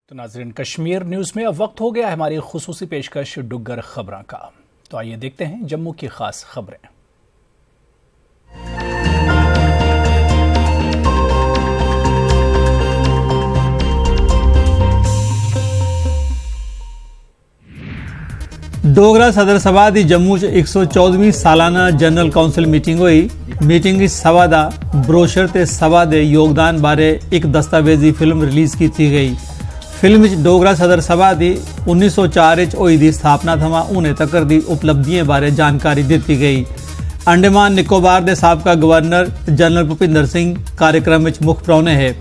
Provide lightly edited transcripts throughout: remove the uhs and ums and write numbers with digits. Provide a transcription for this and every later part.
तो नाज़रीन, कश्मीर न्यूज़ में अब वक्त हो गया है हमारी खुसूसी पेशकश डुग्गर खबरों का। तो आइए देखते हैं जम्मू की खास खबरें। डोगरा सदर सभा की जम्मू 114वीं सालाना जनरल कौंसल मीटिंग हुई। मीटिंग की सभा का ब्रोशर ते सभा के योगदान बारे एक दस्तावेजी फिल्म रिलीज़ की गई। फिल्म डोगरा सदर सभा की 1904 होई दी स्थापना थमां हुणे तक दी उपलब्धियों बारे जानकारी दी गई। अंडमान निकोबार के साबका गवर्नर जनरल भुपिंदर सिंह कार्यक्रम में मुख्य परौने है।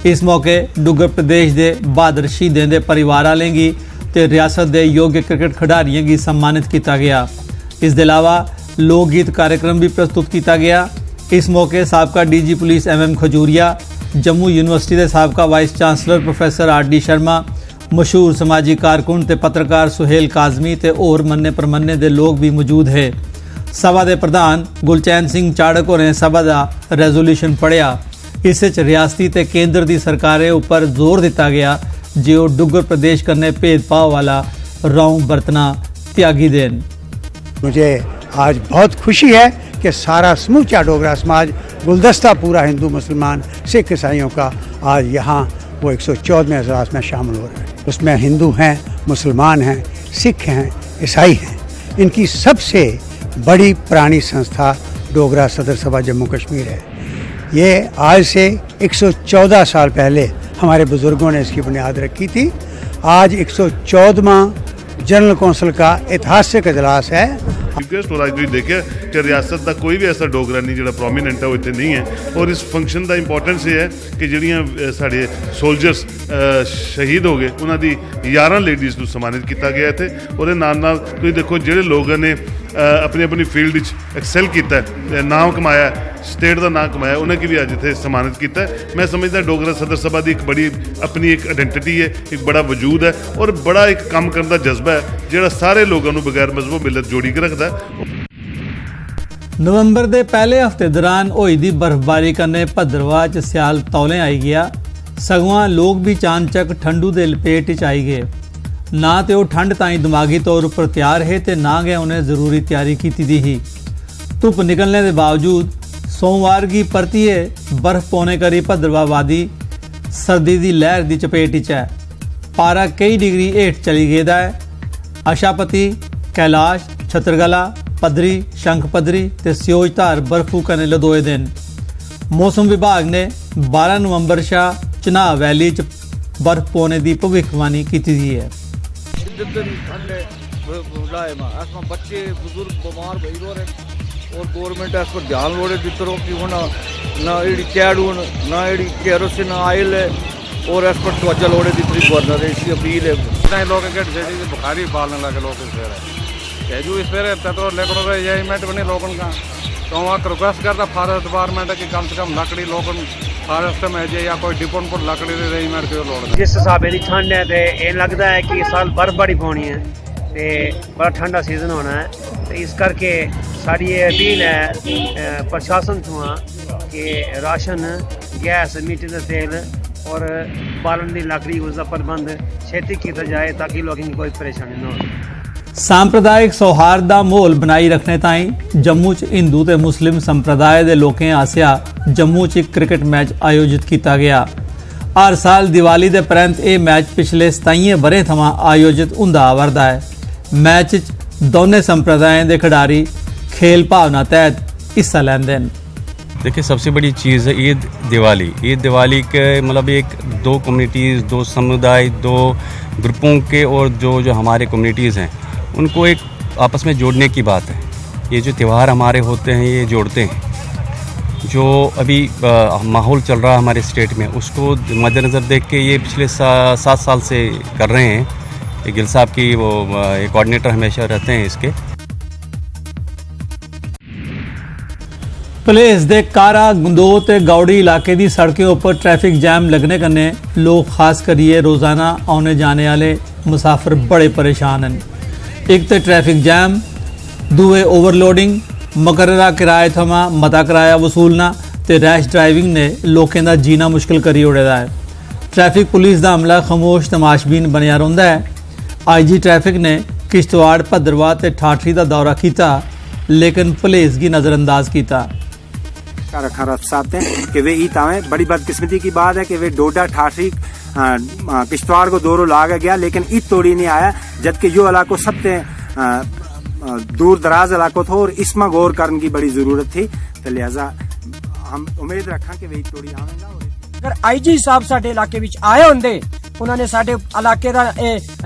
इस मौके डुग्गर प्रदेश के बहादुर शहीदें के परिवार वालें गी ते रियासत के योग्य क्रिकेट खिडारियों की सम्मानित किया गया। इसके अलावा लोक गीत कार्यक्रम भी प्रस्तुत किया गया। इस मौके साबका DG police MM Khajuria, Jammu university के साबका vice chancellor professor RD Sharma, मशहूर समाजी कारकुन ते पत्रकार सुहेल काजमी ते होर मन्ने परमन्ने दे लोग भी मौजूद है। सभा के प्रधान गुलचैन सिंह चाड़क होरें सभा का रेजोल्यूशन पढ़िया। इस रियासती ते केंद्र की सरकारें उपर जोर दिता गया जो डुग्गर प्रदेश करने भेदभाव वाला रौं बरतना त्यागी देन। मुझे आज बहुत खुशी है कि सारा समूचा डोगरा समाज गुलदस्ता पूरा हिंदू मुसलमान सिख ईसाइयों का आज यहाँ वो 114वें अजलास में शामिल हो रहे हैं। उसमें हिंदू हैं, मुसलमान हैं, सिख हैं, ईसाई हैं। इनकी सबसे बड़ी पुरानी संस्था डोगरा सदर सभा जम्मू कश्मीर है। ये आज से 114 साल पहले हमारे बुज़ुर्गों ने इसकी बुनियाद रखी थी। आज 114वां जनरल कौंसल का ऐतिहासिक इजलास है। और आज देखिए कि रियासत का कोई भी ऐसा डोगरा नहीं जो प्रोमीनेंट है वो इतने नहीं है। और इस फंक्शन का इंपॉर्टेंस ये है कि जिहड़ियां साडे सोल्जर्स शहीद हो गए उन्होंने 11 लेडीज़ को सम्मानित किया गया इत्थे। और नाल तुसीं देखो जिहड़े लोगों ने अपनी अपनी फील्ड एक्सेल किया, नाम कमाया, स्टेट का नाम कमाया, उन्हें भी अज इत्थे सम्मानित किया। मैं समझदा डोगरा सदर सभा की एक बड़ी अपनी एक आइडेंटिटी है, एक बड़ा वजूद है और बड़ा एक काम करने का जज्बा है जिहड़ा सारे लोगों को बगैर मजहब मिलत जोड़ी के रखता है। नवंबर के पहले हफ्ते दौरान होई दी बर्फबारी कन्ने भद्रवाह च स्याल तौले आई गया। सगुआं लोग भी चानचक ठंडू के लपेट च आई गए। ना तो वो ठंड ताई दिमागी तौर पर तैयार है तो ना गए उन्हें जरूरी तैयारी की दी ही। धुप निकलने के बावजूद सोमवार की परतिए बर्फ पौने करी भद्रवाह वादी सर्दी की लहर की चपेट च है। पारा कई डिग्री हेठ चली गया है। आशापति, कैलाश, छतरगला, पदरी, शंखपदरी ते स्योजधार बर्फू कने लदोए दिन। मौसम विभाग ने 12 नवंबर शाह चनाह वैली च बर्फ पौने की भविष्यवाणी की है। बच्चे बुजुर्ग बीमार भई रहे और गवर्नमेंट इस पर ध्यान लोड़े दी तरह कि होना ना एड़ी कैडून ना एड़ी केरोसिन ऑयल है और इस पर तवज्जो लोड़े दी तरी गवर्नर इसकी अपील है। इतने लोग के जेडी बुखारी पालने लगे लोग इस फेरे जो इस फेरे तो लेकर अरेंजमेंट बने लोगों का। तो वहाँ रिक्वेस्ट करता फॉरेस्ट डिपार्टमेंट की कम से कम लकड़ी लोगों फॉरेस्ट में जे या कोई डिपोन पर लकड़ी अरेंजमेंट करो लोग। जिस हिसाब की ठंड है तो ये लगता है कि इस साल बर्फ बड़ी पौनी है तो बड़ा ठंडा सीजन होना है। तो इस करके साड़ी ये अपील है प्रशासन तो कि राशन, गैस, मिट्टी का तेल और बालन की लकड़ी उसका प्रबंध छेती किया जाए ताकि लोगों की कोई परेशानी न हो। सांप्रदायिक सौहार्द का माहौल बनाई रखने ताई जम्मू च हिंदू ते मुस्लिम संप्रदाय के लोगों आसिया जम्मू च क्रिकेट मैच आयोजित किया गया। हर साल दिवाली के परैंत यह मैच पिछले 27 बरें थमां आयोजित हुंदा आवरदा है। मैच दोनों संप्रदायों के खिडारी खेल भावना तहत हिस्सा लैंदे हैं। देखिए, सबसे बड़ी चीज़ है ईद दिवाली। ईद दिवाली के मतलब एक दो कम्युनिटीज़, दो समुदाय, दो ग्रुपों के और जो हमारे कम्युनिटीज़ हैं उनको एक आपस में जोड़ने की बात है। ये जो त्यौहार हमारे होते हैं ये जोड़ते हैं। जो अभी माहौल चल रहा है हमारे स्टेट में उसको मद्देनज़र देख के ये पिछले 7 साल से कर रहे हैं। ये गिल साहब की वो कोऑर्डिनेटर हमेशा रहते हैं इसके। पुलिस दे कारा, गुंदोह ते गौड़ी इलाके की सड़कों पर ट्रैफिक जैम लगने कन्ने लोग खास करिए रोज़ाना आने जाने वाले मुसाफिर बड़े परेशान हैं। एक तो ट्रैफिक जैम, दूए ओवरलोडिंग, मुकर्ररा किराए थमां मता किराया वसूलना ते रैश ड्राइविंग ने लोगों का जीना मुश्किल करी ओड़े दा है। ट्रैफिक पुलिस का अमला खामोश तमाशबीन बनया रहिंदा है। IG ट्रैफिक ने किश्तवाड़, भद्रवाह ते ठाठरी का दौरा किया, लेकिन भलेसगी नज़रअंदाज किया। रखा रफ साहब कि वे तावें बड़ी बदकिस्मती की बात है कि वे डोडा ठाठरी किश्तवाड़ को दौरों लागा गया, लेकिन इत तोड़ी नहीं आया, जबकि यो इलाको सबसे दूर दराज इलाको था और इसमें गौर करने की बड़ी जरूरत थी। तो लिहाजा हम उम्मीद रखा कि वे तोड़ी आवेगा। अगर IG साहब साडे इलाके विच आए होंदे, उन्होंने साडे इलाके दा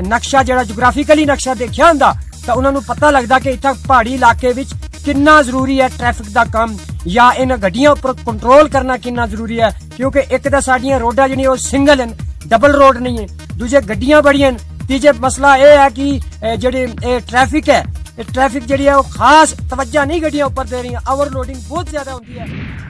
नक्शा जिहड़ा जोग्राफिकली नक्शा देखिया हुंदा, तो उन्होंने पता लगता कि इत्थे पहाड़ी इलाके विच कितना जरूरी है ट्रैफिक का काम, या इन गड्डियां उपर कंट्रोल करना कितना जरूरी है। क्योंकि एक तो साडियां रोडां जिहड़ियां ओह सिंगल हैं, डबल रोड नहीं है, दूजे गड्डियां बड़ियां हैं, तीजे मसला यह है कि जेहड़ी ट्रैफिक है, ट्रैफिक जिहड़ी है वो खास तवज्जो नहीं गड्डियां उपर दे रही, ओवरलोडिंग बहुत ज्यादा होती है।